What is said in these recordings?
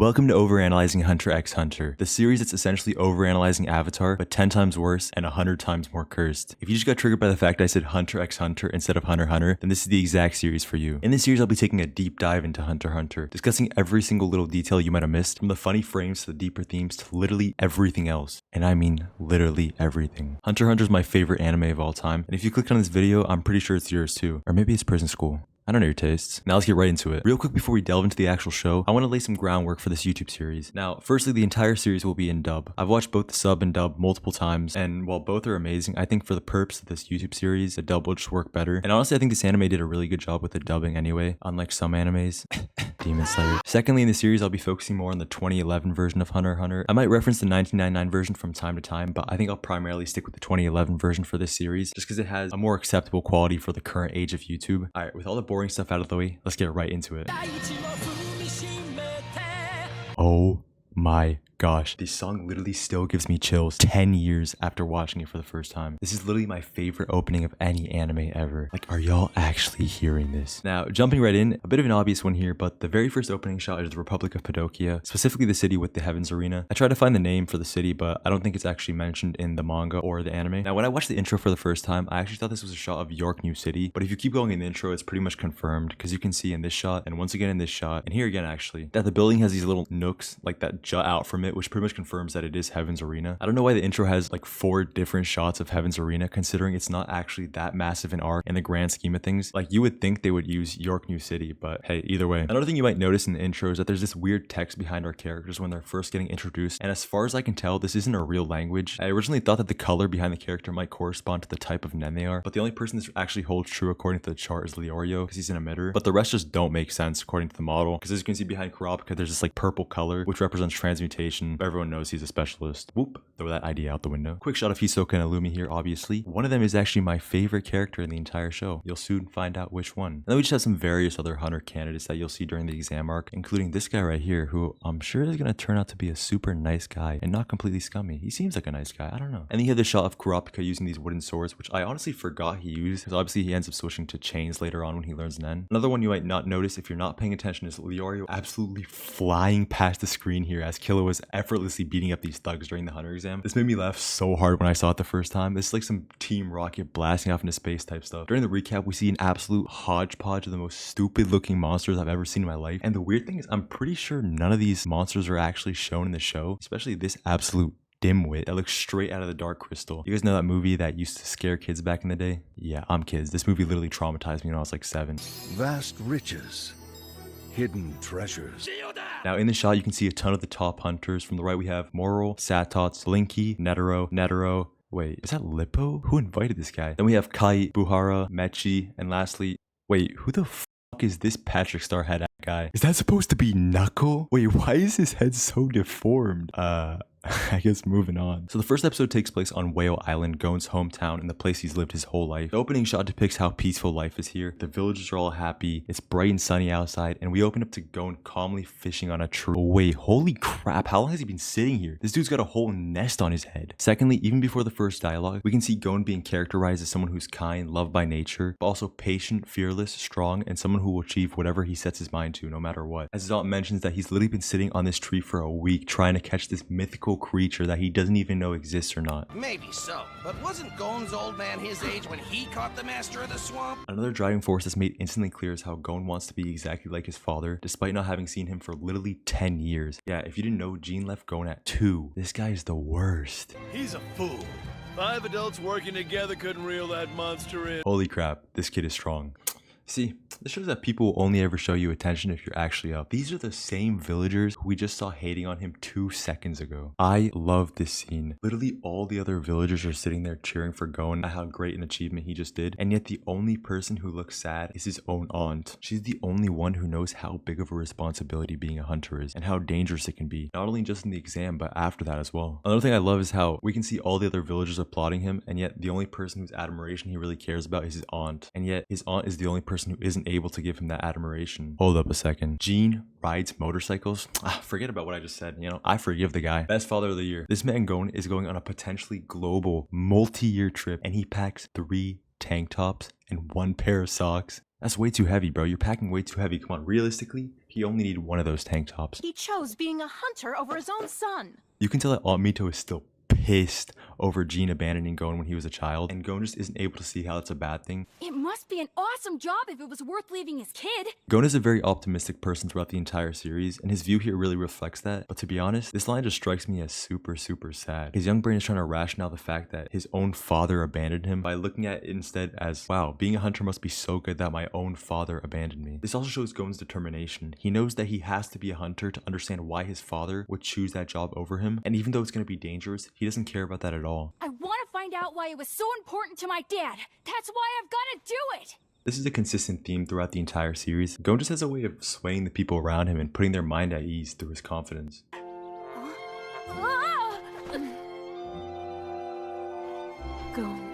Welcome to Overanalyzing Hunter x Hunter, the series that's essentially overanalyzing Avatar, but 10 times worse and 100 times more cursed. If you just got triggered by the fact I said Hunter x Hunter instead of Hunter x Hunter, then this is the exact series for you. In this series, I'll be taking a deep dive into Hunter x Hunter, discussing every single little detail you might have missed, from the funny frames to the deeper themes to literally everything else. And I mean literally everything. Hunter x Hunter is my favorite anime of all time, and if you clicked on this video, I'm pretty sure it's yours too. Or maybe it's Prison School. I don't know your tastes. Now let's get right into it. Real quick before we delve into the actual show, I want to lay some groundwork for this YouTube series. Now, firstly, the entire series will be in dub. I've watched both the sub and dub multiple times, and while both are amazing, I think for the purpose of this YouTube series, the dub will just work better. And honestly, I think this anime did a really good job with the dubbing anyway, unlike some animes. Demon Slayer. Secondly, in the series, I'll be focusing more on the 2011 version of Hunter x Hunter. I might reference the 1999 version from time to time, but I think I'll primarily stick with the 2011 version for this series, just because it has a more acceptable quality for the current age of YouTube. Alright, with all the boring stuff out of the way, let's get right into it. Oh my gosh, this song literally still gives me chills 10 years after watching it for the first time. This is literally my favorite opening of any anime ever. Like, are y'all actually hearing this? Now, jumping right in, a bit of an obvious one here, but the very first opening shot is the Republic of Padokia, specifically the city with the Heavens Arena. I tried to find the name for the city, but I don't think it's actually mentioned in the manga or the anime. Now, when I watched the intro for the first time, I actually thought this was a shot of York New City, but if you keep going in the intro, it's pretty much confirmed, because you can see in this shot, and once again in this shot, and here again actually, that the building has these little nooks, like that jut out from it, which pretty much confirms that it is Heaven's Arena. I don't know why the intro has like 4 different shots of Heaven's Arena, considering it's not actually that massive an arc in the grand scheme of things. Like, you would think they would use York New City, but hey, either way. Another thing you might notice in the intro is that there's this weird text behind our characters when they're first getting introduced, and as far as I can tell, this isn't a real language. I originally thought that the color behind the character might correspond to the type of nen they are, but the only person this actually holds true according to the chart is Leorio, because he's an emitter, but the rest just don't make sense according to the model, because as you can see behind Kurapika, there's this like purple color, which represents transmutation. Everyone knows he's a specialist. Whoop, throw that idea out the window. Quick shot of Hisoka and Illumi here, obviously. One of them is actually my favorite character in the entire show. You'll soon find out which one. And then we just have some various other Hunter candidates that you'll see during the exam arc, including this guy right here, who I'm sure is going to turn out to be a super nice guy and not completely scummy. He seems like a nice guy. I don't know. And then you have the shot of Kurapika using these wooden swords, which I honestly forgot he used, because obviously he ends up switching to chains later on when he learns Nen. Another one you might not notice if you're not paying attention is Leorio absolutely flying past the screen here as Killua was effortlessly beating up these thugs during the Hunter exam. This made me laugh so hard when I saw it the first time. This is like some Team Rocket blasting off into space type stuff. During the recap, we see an absolute hodgepodge of the most stupid looking monsters I've ever seen in my life. And the weird thing is, I'm pretty sure none of these monsters are actually shown in the show, especially this absolute dimwit that looks straight out of the Dark Crystal. You guys know that movie that used to scare kids back in the day? Yeah, I'm kids. This movie literally traumatized me when I was like 7. Vast riches, hidden treasures. Now in the shot, you can see a ton of the top hunters. From the right, we have Moral, Satots, Blinky, Netero. Wait, is that Lippo? Who invited this guy? Then we have Kai, Buhara, Mechi, and lastly, wait, who the fuck is this Patrick Star head guy? Is that supposed to be Knuckle? Wait, why is his head so deformed? I guess moving on. So the first episode takes place on Whale Island, Gon's hometown, and the place he's lived his whole life. The opening shot depicts how peaceful life is here. The villagers are all happy. It's bright and sunny outside, and we open up to Gon calmly fishing on a tree. Oh, wait, holy crap, how long has he been sitting here? This dude's got a whole nest on his head. Secondly, even before the first dialogue, we can see Gon being characterized as someone who's kind, loved by nature, but also patient, fearless, strong, and someone who will achieve whatever he sets his mind to, no matter what. As his aunt mentions that he's literally been sitting on this tree for a week trying to catch this mythical creature that he doesn't even know exists or not. Maybe so, but wasn't Gon's old man his age when he caught the master of the swamp? Another driving force that's made instantly clear is how Gon wants to be exactly like his father, despite not having seen him for literally 10 years. Yeah, if you didn't know, Jean left Gon at 2. This guy is the worst. He's a fool. 5 adults working together couldn't reel that monster in. Holy crap, this kid is strong. See, this shows that people will only ever show you attention if you're actually up. These are the same villagers who we just saw hating on him 2 seconds ago. I love this scene. Literally all the other villagers are sitting there cheering for Gon at how great an achievement he just did, and yet the only person who looks sad is his own aunt. She's the only one who knows how big of a responsibility being a hunter is and how dangerous it can be, not only just in the exam but after that as well. Another thing I love is how we can see all the other villagers applauding him, and yet the only person whose admiration he really cares about is his aunt, and yet his aunt is the only person who isn't able to give him that admiration. Hold up a second. Jean rides motorcycles? Forget about what I just said. You know, I forgive the guy. Best father of the year. This man Gon is going on a potentially global multi-year trip, and he packs 3 tank tops and 1 pair of socks. That's way too heavy, bro. You're packing way too heavy. Come on, realistically, he only needed 1 of those tank tops. He chose being a hunter over his own son. You can tell that Aunt Mito is still pissed over Jean abandoning Gon when he was a child, and Gon just isn't able to see how that's a bad thing. It must be an awesome job if it was worth leaving his kid. Gon is a very optimistic person throughout the entire series, and his view here really reflects that. But to be honest, this line just strikes me as super sad. His young brain is trying to rationale the fact that his own father abandoned him by looking at it instead as, wow, being a hunter must be so good that my own father abandoned me. This also shows Gon's determination. He knows that he has to be a hunter to understand why his father would choose that job over him, and even though it's going to be dangerous, he doesn't care about that at all. I want to find out why it was so important to my dad. That's why I've got to do it. This is a consistent theme throughout the entire series. Gon just has a way of swaying the people around him and putting their mind at ease through his confidence. Gon.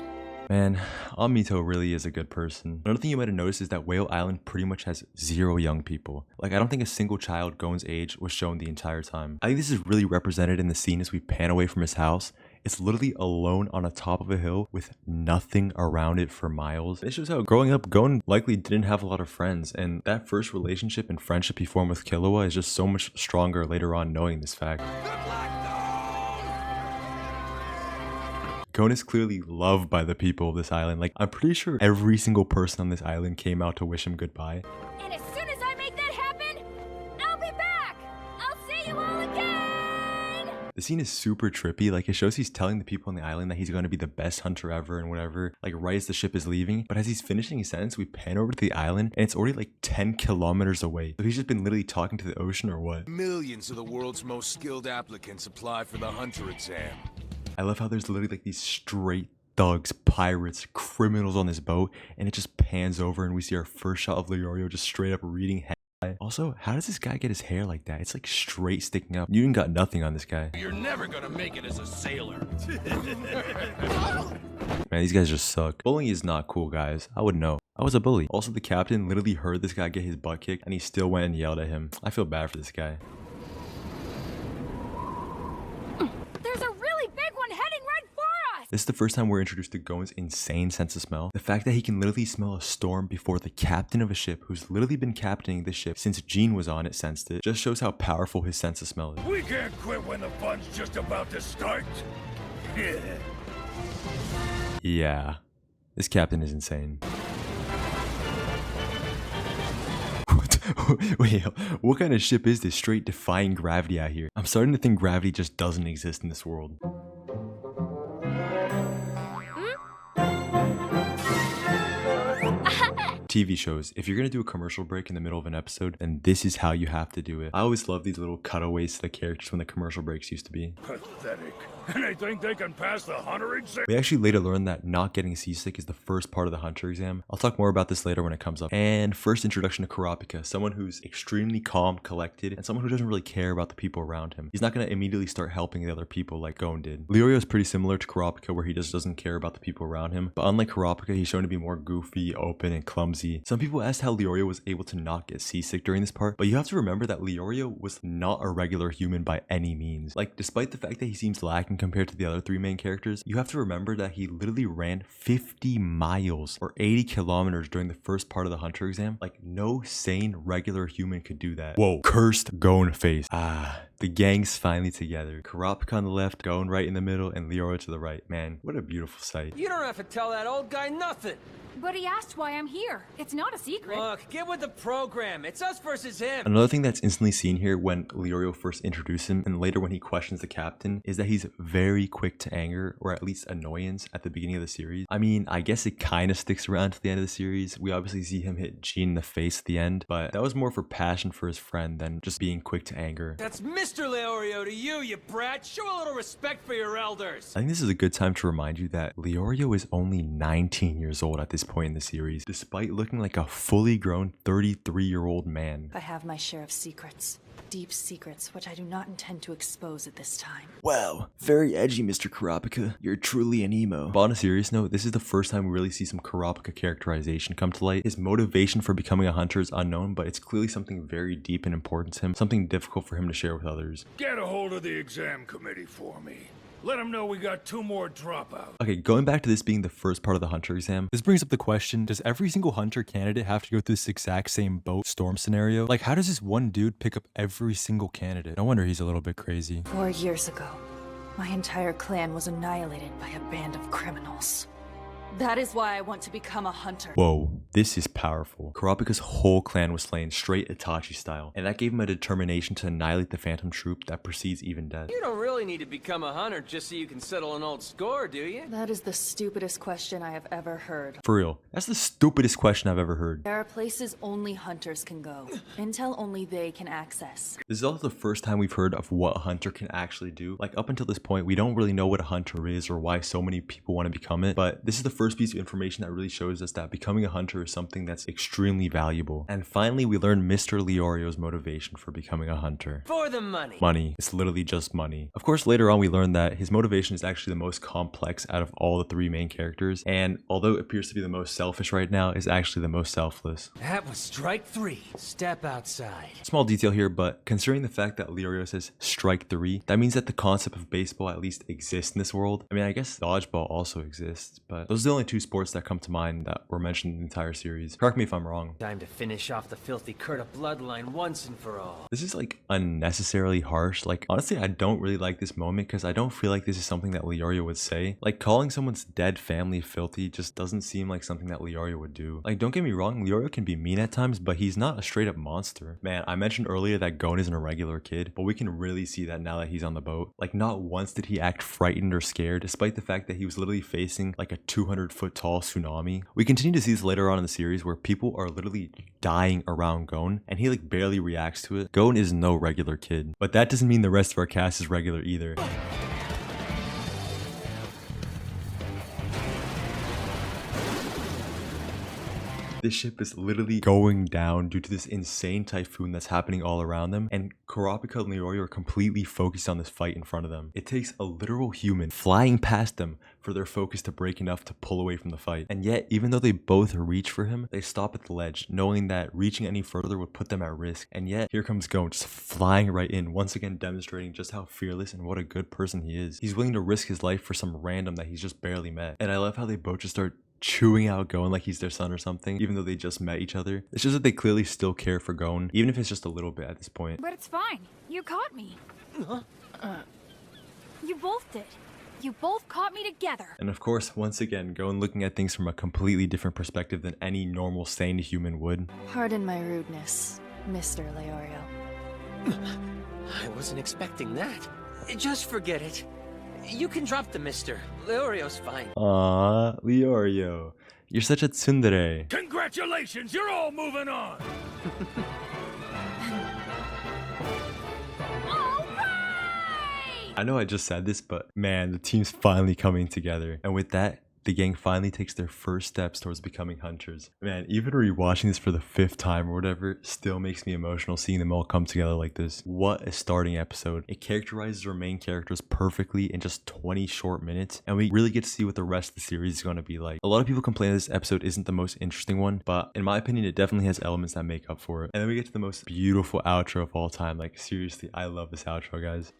Man, Aunt Mito really is a good person. Another thing you might have noticed is that Whale Island pretty much has 0 young people. Like, I don't think a single child Gon's age was shown the entire time. I think this is really represented in the scene as we pan away from his house. It's literally alone on the top of a hill with nothing around it for miles. It shows how growing up, Gon likely didn't have a lot of friends, and that first relationship and friendship he formed with Killua is just so much stronger later on knowing this fact. Good luck, Gon is clearly loved by the people of this island. Like, I'm pretty sure every single person on this island came out to wish him goodbye. And as soon as I make that happen, I'll be back. I'll see you all again. The scene is super trippy. Like, it shows he's telling the people on the island that he's going to be the best hunter ever and whatever, like right as the ship is leaving. But as he's finishing his sentence, we pan over to the island and it's already like 10 kilometers away. So he's just been literally talking to the ocean or what? Millions of the world's most skilled applicants apply for the hunter exam. I love how there's literally like these straight thugs, pirates, criminals on this boat, and it just pans over and we see our first shot of Leorio just straight up reading hentai. Also, how does this guy get his hair like that? It's like straight sticking up. You even got nothing on this guy. You're never gonna make it as a sailor. Man, these guys just suck. Bullying is not cool, guys. I would know. I was a bully. Also, the captain literally heard this guy get his butt kicked and he still went and yelled at him. I feel bad for this guy. There's a really big one heading right for us. This is the first time we're introduced to Gon's insane sense of smell. The fact that he can literally smell a storm before the captain of a ship who's literally been captaining this ship since Jean was on it sensed it just shows how powerful his sense of smell is. We can't quit when the fun's just about to start. Yeah, this captain is insane. Wait, what kind of ship is this straight defying gravity out here? I'm starting to think gravity just doesn't exist in this world. TV shows, if you're gonna do a commercial break in the middle of an episode, then this is how you have to do it. I always love these little cutaways to the characters when the commercial breaks used to be. Pathetic. And they think they can pass the hunter exam? We actually later learned that not getting seasick is the first part of the hunter exam. I'll talk more about this later when it comes up. And first introduction to Kurapika, someone who's extremely calm, collected, and someone who doesn't really care about the people around him. He's not going to immediately start helping the other people like Gon did. Leorio is pretty similar to Kurapika where he just doesn't care about the people around him. But unlike Kurapika, he's shown to be more goofy, open, and clumsy. Some people asked how Leorio was able to not get seasick during this part, but you have to remember that Leorio was not a regular human by any means. Like, despite the fact that he seems lacking compared to the other 3 main characters, you have to remember that he literally ran 50 miles or 80 kilometers during the first part of the hunter exam. Like, no sane regular human could do that. Whoa, cursed Gon face. The gang's finally together. Kurapika on the left, Gon right in the middle, and Leorio to the right. Man, what a beautiful sight. You don't have to tell that old guy nothing. But he asked why I'm here. It's not a secret. Look, get with the program. It's us versus him. Another thing that's instantly seen here when Leorio first introduced him and later when he questions the captain is that he's very quick to anger, or at least annoyance, at the beginning of the series. I mean, I guess it kind of sticks around to the end of the series. We obviously see him hit Jean in the face at the end, but that was more for passion for his friend than just being quick to anger. That's Mr. Leorio to you, you brat. Show a little respect for your elders. I think this is a good time to remind you that Leorio is only 19 years old at this point in the series, despite looking like a fully grown 33-year-old man. I have my share of secrets. Deep secrets, which I do not intend to expose at this time. Wow, very edgy, Mr. Kurapika. You're truly an emo. But on a serious note, this is the first time we really see some Kurapika characterization come to light. His motivation for becoming a hunter is unknown, but it's clearly something very deep and important to him, something difficult for him to share with others. Get a hold of the exam committee for me. Let him know we got 2 more dropouts. Okay, going back to this being the first part of the hunter exam, this brings up the question, does every single hunter candidate have to go through this exact same boat storm scenario? Like, how does this one dude pick up every single candidate? No wonder he's a little bit crazy. 4 years ago, my entire clan was annihilated by a band of criminals. That is why I want to become a hunter. Whoa, this is powerful. Kurapika's whole clan was slain straight Itachi style, and that gave him a determination to annihilate the phantom troop that precedes even death. You don't really need to become a hunter just so you can settle an old score, do you? That is the stupidest question I have ever heard. For real, that's the stupidest question I've ever heard. There are places only hunters can go. Intel only they can access. This is also the first time we've heard of what a hunter can actually do. Like, up until this point, we don't really know what a hunter is or why so many people want to become it, but this is the first piece of information that really shows us that becoming a hunter is something that's extremely valuable. And finally, we learn Mr. Leorio's motivation for becoming a hunter. For the money. Money. It's literally just money. Of course, later on we learn that his motivation is actually the most complex out of all the 3 main characters, and although it appears to be the most selfish right now, is actually the most selfless. That was strike 3. Step outside. Small detail here, but considering the fact that Leorio says strike 3, that means that the concept of baseball at least exists in this world. I mean, I guess dodgeball also exists, but those are the only 2 sports that come to mind that were mentioned in the entire series. Correct me if I'm wrong. Time to finish off the filthy Kurta bloodline once and for all. This is like unnecessarily harsh. Like, honestly, I don't really like this moment because I don't feel like this is something that Leorio would say. Like, calling someone's dead family filthy just doesn't seem like something that Leorio would do. Like, don't get me wrong, Leorio can be mean at times, but he's not a straight up monster. Man, I mentioned earlier that Gon isn't a regular kid, but we can really see that now that he's on the boat. Like, not once did he act frightened or scared, despite the fact that he was literally facing like a 200-foot tall tsunami. We continue to see this later on in the series where people are literally dying around Gon, and he like barely reacts to it. Gon is no regular kid, but that doesn't mean the rest of our cast is regular either. This ship is literally going down due to this insane typhoon that's happening all around them, and Kurapika and Leorio are completely focused on this fight in front of them. It takes a literal human flying past them for their focus to break enough to pull away from the fight. And yet, even though they both reach for him, they stop at the ledge, knowing that reaching any further would put them at risk. And yet, here comes Gon just flying right in, once again demonstrating just how fearless and what a good person he is. He's willing to risk his life for some random that he's just barely met. And I love how they both just start chewing out Gon like he's their son or something, even though they just met each other. It's just that they clearly still care for Gon, even if it's just a little bit at this point. But it's fine. You caught me. You both did. You both caught me together. And of course, once again, Gon looking at things from a completely different perspective than any normal sane human would. Pardon my rudeness, Mr. Leorio. I wasn't expecting that. Just forget it. You can drop the mister. Leorio's fine. Aww, Leorio. You're such a tsundere. Congratulations, you're all moving on. I know I just said this, but man, the team's finally coming together. And with that, the gang finally takes their first steps towards becoming hunters. Man, even rewatching this for the 5th time or whatever still makes me emotional seeing them all come together like this. What a starting episode. It characterizes our main characters perfectly in just 20 short minutes, and we really get to see what the rest of the series is going to be like. A lot of people complain this episode isn't the most interesting one, but in my opinion, it definitely has elements that make up for it. And then we get to the most beautiful outro of all time. Like, seriously, I love this outro, guys.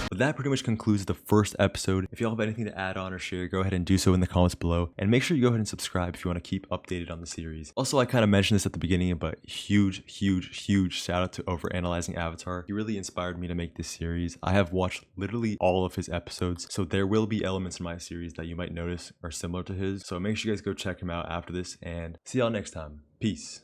But that pretty much concludes the first episode. If y'all have anything to add on or share, go ahead and do so in the comments below. And make sure you go ahead and subscribe if you want to keep updated on the series. Also, I kind of mentioned this at the beginning, but huge shout out to Overanalyzing Avatar. He really inspired me to make this series. I have watched literally all of his episodes, so there will be elements in my series that you might notice are similar to his. So make sure you guys go check him out after this, and see y'all next time. Peace.